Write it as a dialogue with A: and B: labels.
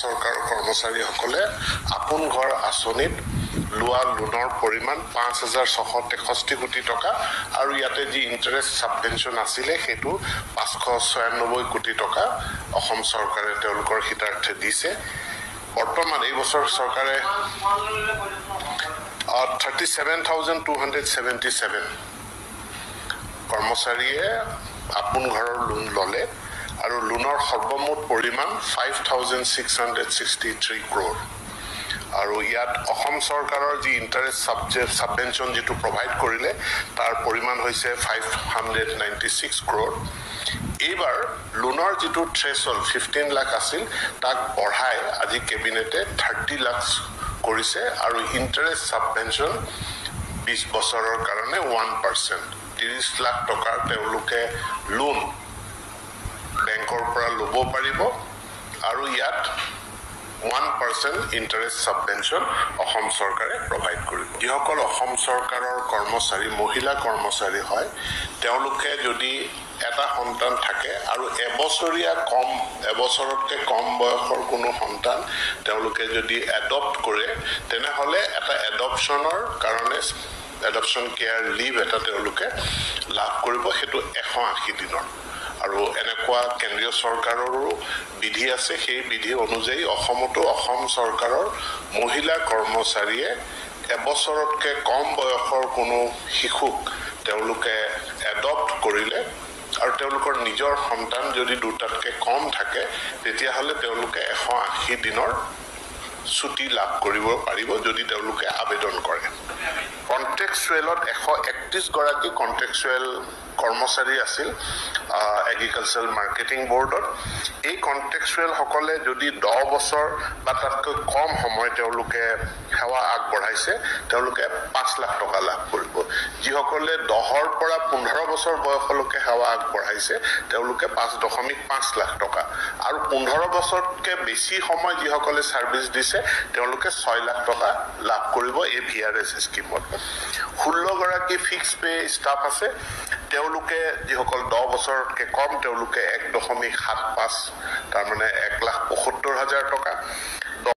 A: চৰকাৰৰ কৰ্মচাৰীসকলে আপোন ঘৰ আঁচনিত লোৱা লোনৰ পৰিমাণ ৫,৬৬৩ কোটি টকা আৰু ইয়াতে যি ইণ্টাৰেষ্ট ছাবভেনশ্যন আছিলে সেইটো ৫৯৬ কোটি টকা অসম চৰকাৰে তেওঁলোকৰ হিতাৰ্থে দিছে। বৰ্তমান এই বছৰ চৰকাৰে 37,277 কৰ্মচাৰীয়ে আপোন ঘৰৰ লোন ল'লে আৰু লোনৰ সৰ্বমুঠ পৰিমাণ 5,663 crore। আৰু ইয়াত অসম চৰকাৰৰ যি ইণ্টাৰেষ্ট ছাবভেনশ্যন যিটো প্ৰভাইড কৰিলে তাৰ পৰিমাণ হৈছে 596 crore। এইবাৰ লোনৰ যিটো থ্ৰেছহল্ড 15 লাখ আছিল তাক বঢ়াই আজি কেবিনেটে 30 লাখ কৰিছে আৰু ইণ্টাৰেষ্ট ছাবভেনশ্যন 20 বছৰৰ কাৰণে 1%, 30 লাখ টকাৰ তেওঁলোকে লোন বেংকৰ পৰা ল'ব পাৰিব আৰু ইয়াত 1% ইণ্টাৰেষ্ট ছাবভেনশ্যন অসম চৰকাৰে প্ৰভাইড কৰিব। যিসকল অসম চৰকাৰৰ কৰ্মচাৰী মহিলা কৰ্মচাৰী হয় তেওঁলোকে যদি এটা সন্তান থাকে আৰু এবছৰতকৈ কম বয়সৰ কোনো সন্তান তেওঁলোকে যদি এডপ্ট কৰে তেনেহ'লে এটা এডপশ্যনৰ কাৰণে এডপশ্যন কেয়াৰ লিভ এটা তেওঁলোকে লাভ কৰিব, সেইটো 180 দিনৰ। আৰু এনেকুৱা কেন্দ্ৰীয় চৰকাৰৰো বিধি আছে, সেই বিধি অনুযায়ী অসমতো অসম চৰকাৰৰ মহিলা কৰ্মচাৰীয়ে এবছৰতকৈ কম বয়সৰ কোনো শিশুক তেওঁলোকে এডপ্ট কৰিলে আৰু তেওঁলোকৰ নিজৰ সন্তান যদি দুটাতকৈ কম থাকে তেতিয়াহ'লে তেওঁলোকে 180 দিনৰ ছুটি লাভ কৰিব পাৰিব যদি তেওঁলোকে আবেদন কৰে। কণ্ট্ৰেকচুৱেলত 131 গৰাকী কণ্ট্ৰেকচুৱেল কৰ্মচাৰী আছিল এগ্ৰিকালচাৰেল মাৰ্কেটিং বৰ্ডত। এই কণ্ট্ৰেকচুৱেলসকলে যদি 10 বছৰ বা তাতকৈ কম সময় তেওঁলোকে সেৱা আগবঢ়াইছে তেওঁলোকে 5 লাখ টকা লাভ কৰিব। যিসকলে 10ৰ পৰা 15 বছৰ বয়সলৈকে সেৱা আগবঢ়াইছে তেওঁলোকে 5.5 লাখ টকা আৰু 15 বছৰতকৈ বেছি সময় যিসকলে ছাৰ্ভিচ দিছে তেওঁলোকে 6 লাখ টকা লাভ কৰিব এই VRS স্কিমত। 16 গৰাকী ফিক্স পে ষ্টাফ আছে, তেওঁলোকে যিসকল 10 বছৰতকৈ কম তেওঁলোকে 1.75, তাৰমানে 1,75,000 টকা